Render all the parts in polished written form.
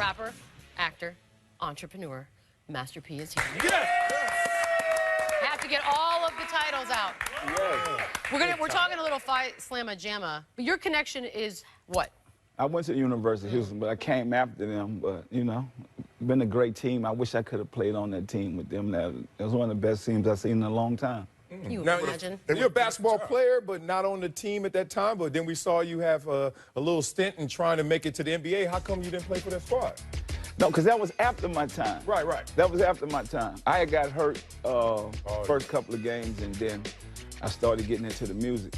rapper, actor, entrepreneur, Master P is here. Yes. I have to get all of the titles out. Yes. We're talking a little fight slamma jamma, but your connection is what? I went to the University of Houston, but I came after them. But, you know, been a great team. I wish I could have played on that team with them. That was one of the best teams I've seen in a long time. Can you Now, imagine? if you're a basketball player, but not on the team at that time, but then we saw you have a little stint in trying to make it to the NBA, how come you didn't play for that squad? No, because that was after my time. Right. That was after my time. I had got hurt first couple of games, and then I started getting into the music.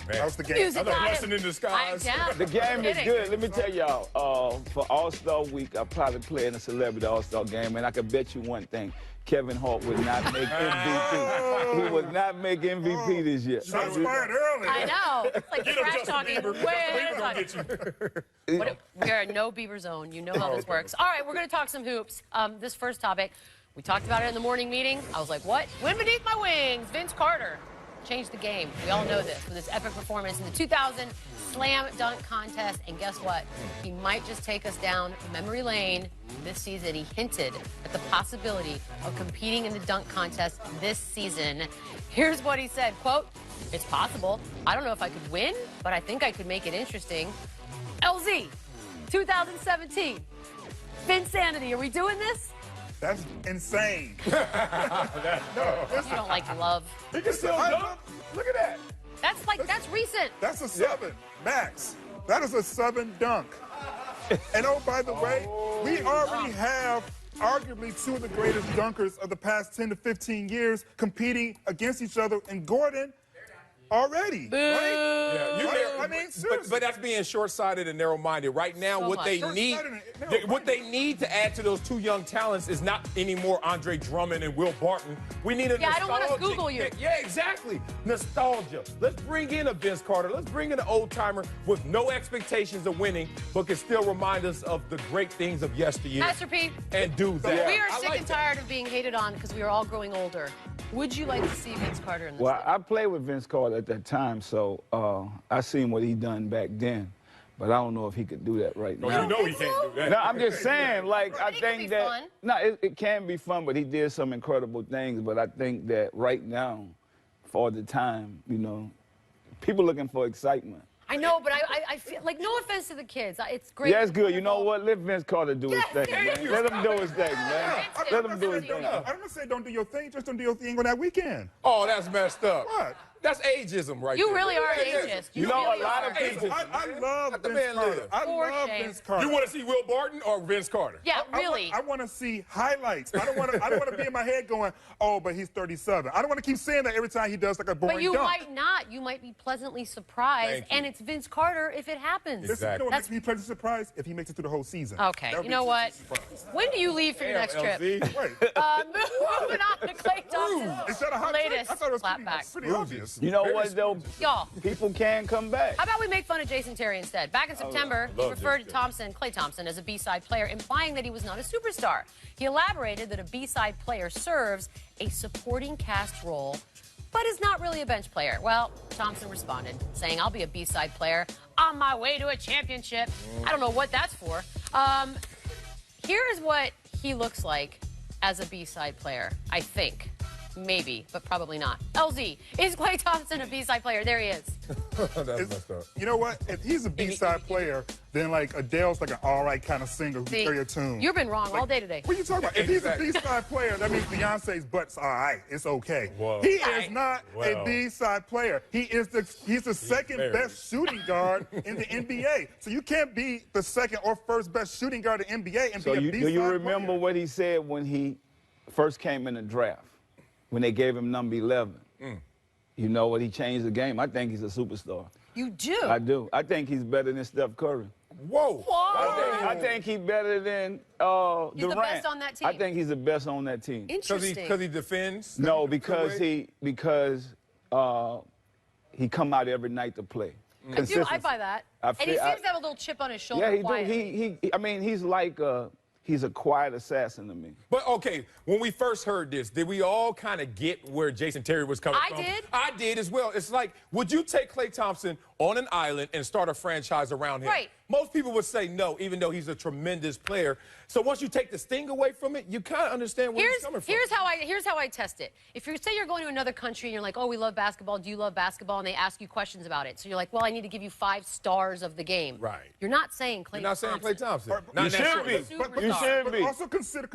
Man. That was the game. Music Another got blessing him. in disguise. The game is Kidding. good. Let me tell y'all, for All-Star Week, I probably played in a celebrity All-Star game, and I can bet you one thing. Kevin Hart would not make MVP. He would not make MVP this year. Shots fired early. I know. It's like trash talking way ahead of time. Get you. We are in no Bieber zone. You know how this works. All right, we're going to talk some hoops. This first topic, we talked about it in the morning meeting. I was like, what? Wind beneath my wings. Vince Carter changed the game. We all know this with his epic performance in the 2000 Slam Dunk Contest. And guess what? He might just take us down memory lane this season. He hinted at the possibility of competing in the dunk contest this season. Here's what he said, quote, "It's possible. I don't know if I could win, but I think I could make it interesting." LZ, 2017. Vinsanity, are we doing this? That's insane. You don't like love. He can still dunk. Look at that. That's recent. That's a 7, max. That is a 7 dunk. And oh, by the way, we already have arguably 2 of the greatest dunkers of the past 10 to 15 years competing against each other in Gordon already. Right? Yeah, Right? I mean, seriously. but that's being short-sighted and narrow-minded. Right now, So what much. they need, Short-sighted and narrow-minded. what they need to add to those 2 young talents is not anymore Andre Drummond and Will Barton. We need a Yeah, I don't wanna nostalgic Google you. pick. Yeah, exactly. Nostalgia. Let's bring in a Vince Carter. Let's bring in an old-timer with no expectations of winning, but can still remind us of the great things of yesteryear. Master P, And do that. we are I sick like and that. tired of being hated on because we are all growing older. Would you like to see Vince Carter in this? Well, league? I played with Vince Carter at that time, so I seen what he done back then, but I don't know if he could do that right now. You know he can't do that. No, I'm just saying, like, I It could think be that, fun. no, it can be fun, but he did some incredible things, but I think that right now, for the time, you know, people looking for excitement. I know, but I feel like, no offense to the kids. It's great. Yeah, it's good. You know what? Let Vince Carter do his Yes, thing, thank man. you. Let him do his thing, man. Let him do his thing. I'm gonna say don't do your thing, just don't do your thing on that weekend. Oh, that's messed up. What? That's ageism right You there. really are Yeah, ageist. You know, really a lot are. of people. I love Let the Vince man Carter. live. I For love shame. Vince Carter. You want to see Will Barton or Vince Carter? Yeah, really. I want to see highlights. I don't want to be in my head going, oh, but he's 37. I don't want to keep saying that every time he does like a boring But you dunk. might not. You might be pleasantly surprised, Thank you. and it's Vince Carter if it happens. Listen, you know what That's- makes me pleasantly surprised? If he makes it through the whole season. Okay, That would you be know what? pleasantly surprised. When do you leave for your next trip? LZ. Right. Moving on to Klay Thompson. Is that a hot take? Latest I thought it was slapback. pretty obvious. You know what, though? Y'all, People can come back. how about we make fun of Jason Terry instead? Back in September, he love referred to Jason Thompson, Klay Thompson, as a B-side player, implying that he was not a superstar. He elaborated that a B-side player serves a supporting cast role, but is not really a bench player. Well, Thompson responded, saying, "I'll be a B-side player on my way to a championship." I don't know what that's for. Here is what he looks like as a B-side player, I think. Maybe, but probably not. LZ, is Klay Thompson a B-side player? There he is. That's messed up. You know what? If he's a B-side player, then like Adele's like an all right kind of singer who can See, carry a tune. you've been wrong all day today. What are you talking about? If he's a Exactly. B-side player, that means Beyonce's butt's all right. It's okay. Whoa. He Right. is not a Well. B-side player. He's the second fair. best shooting guard in the NBA. So you can't be the second or first best shooting guard in the NBA and So be a do B-side you remember player. what he said when he first came in the draft? When they gave him number 11? You know what? He changed the game. I think he's a superstar. You do? I do. I think he's better than Steph Curry. Whoa. I think he's better than Durant. He's the best on that team. I think he's the best on that team. Interesting. Because he defends? No, because he come out every night to play. I Consistency. buy that. I And he feel- seems to have a little chip on his shoulder. Yeah, he do. quietly. I mean, he's like he's a quiet assassin to me. But, okay, when we first heard this, did we all kind of get where Jason Terry was coming I from? did. I did as well. It's like, would you take Klay Thompson on an island and start a franchise around him? Right. Most people would say no, even though he's a tremendous player. So once you take the sting away from it, you kind of understand where he's coming from. Here's how I test it. If you say you're going to another country and you're like, oh, we love basketball, do you love basketball? And they ask you questions about it. So you're like, well, I need to give you 5 stars of the game. Right. You're not saying Klay You're not saying Klay Thompson. You Not should that be. short. But You should But be. also consider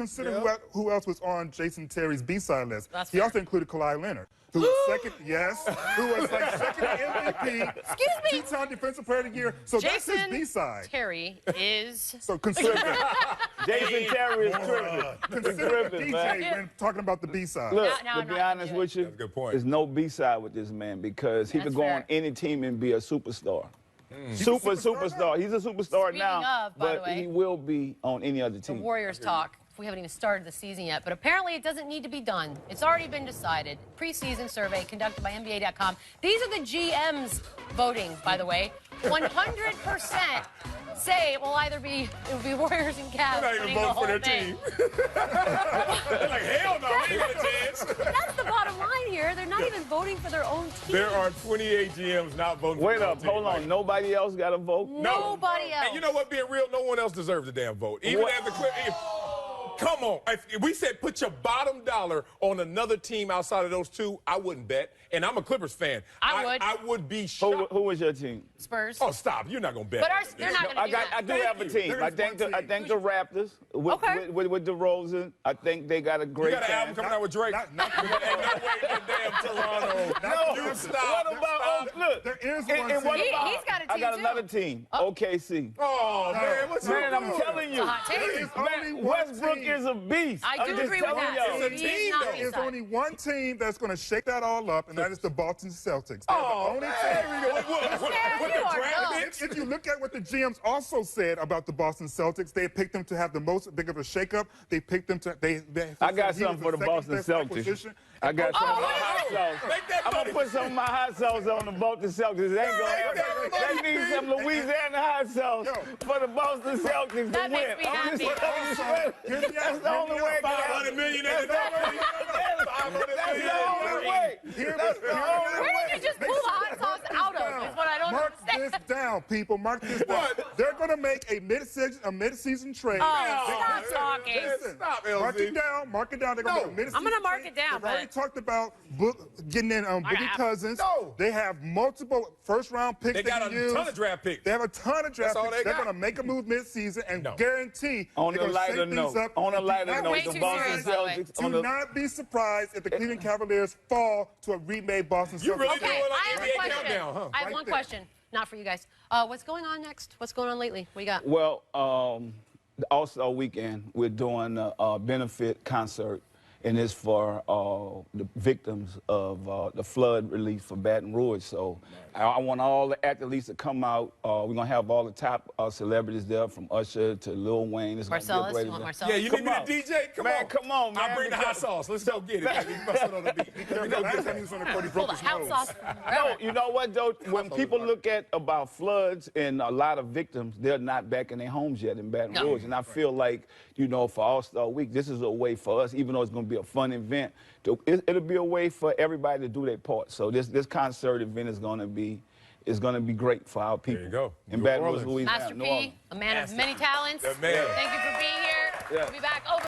Yeah. who else was on Jason Terry's B-side list. That's He fair. also included Kawhi Leonard, who was second, yes, who was like second MVP, Excuse me. 2-time Defensive Player of the Year. So that's his Jason B-side. Terry is. So consider Jason Terry is tripping. He's consider tripping, DJ man. when talking about the B-side. Look, Now to I'm be not honest gonna with you, That's a good point. there's no B-side with this man because he That's could go fair. on any team and be a superstar. He's a superstar Superstar. He's a superstar Speaking now, of, by the but way, he will be on any other The team. Warriors talk. We haven't even started the season yet, but apparently it doesn't need to be done. It's already been decided. Preseason survey conducted by NBA.com. These are the GMs voting, by the way. 100% say it will either be Warriors and Cavs. They're not winning even the voting for whole their thing. team. They're like, hell no, we ain't got a chance. That's the bottom line here. They're not even voting for their own team. There are 28 GMs not voting for Wait their up, own team. hold on. Nobody else got a vote? Nobody else. And you know what, being real, no one else deserves a damn vote. Even What? as the come on. If we said put your bottom dollar on another team outside of those two, I wouldn't bet. And I'm a Clippers fan. I would. I would be shocked. Who was your team? Spurs. Oh, stop. You're not going to bet. But they're not going to do I that. do have a Thank you. team. There I is think one I team. think the Raptors Okay. with DeRozan. I think they got a You great got an album chance. coming out with Drake. Not Ain't no way in damn Toronto. No, You stop. what about look? There is and one what team. about, He's got a I team, got too. another team, OKC. Oh, man. What's Man, up? I'm telling you, It's a hot take. There is only man, one Westbrook team. is a beast. I I'm do just agree with telling that. y'all. It's a He is team, not though. the There's side. only one team that's going to shake that all up, and that is the Boston Celtics. They're Oh, the only there team. we go. What you the are draft dumb. picks? If you look at what the GMs also said about the Boston Celtics, they picked them to have the most big of a shakeup. They picked them to. I got something for the Boston Celtics. I got some of my hot sauce. Make that I'm money. gonna put some of my hot sauce on the Boston Celtics. It ain't gonna happen. They need some Louisiana hot sauce for the Boston Celtics That to makes win. me I'm just happy. telling you, that's the only way it can happen. $500 million in That's the the only way. That's the only Where way. did you just pull the hot sauce out of? Is what I don't Mark understand. this down, people. Mark this down. What? They're going to make a mid-season trade. Oh, stop talking. Listen, Stop, mark LZ. it down. Mark it down. They're going to No. make a mid-season I'm gonna mark trade. it down, They've already but- talked about getting in Boogie have- Cousins. No. They have multiple first-round picks They got can a use. ton of draft picks. They have a ton of draft That's all picks. they They're got. going to make a move mid-season and No. guarantee On they're a gonna lighter shake things note, up. on a lighter And do note, Way the too Boston serious, by the way. Celtics Do on the not be surprised if the Cleveland Cavaliers fall to a remade Boston Celtics. You really Okay, doing like I have a NBA question. countdown, huh? I have Right one there. question. Not for you guys. What's going on next? What's going on lately? What you got? Well, the All-Star Weekend, we're doing a benefit concert, and it's for the victims of the flood relief for Baton Rouge. So I want all the athletes to come out. We're going to have all the top celebrities there, from Usher to Lil Wayne. It's gonna be a Marcellus? great You want event. Marcellus? Yeah, you Come need me on. to DJ? Come Man, on. come on, man, I'll bring the hot because- sauce. Let's go get it. You bust it on the beat. The last time he was on the court, he broke Pull the his hot nose. sauce. No, you know what, though? When people look at about floods and a lot of victims, they're not back in their homes yet in Baton No. Rouge. And I feel like, you know, for All-Star Week, this is a way for us, even though it's going to be a fun event, it'll be a way for everybody to do their part. So this concert event is going to be great for our people. you go. In New Baton Rouge, Orleans. Louisiana. Master New P, Orleans. a man of many talents. That man. Thank you for being here. Yeah. We'll be back over.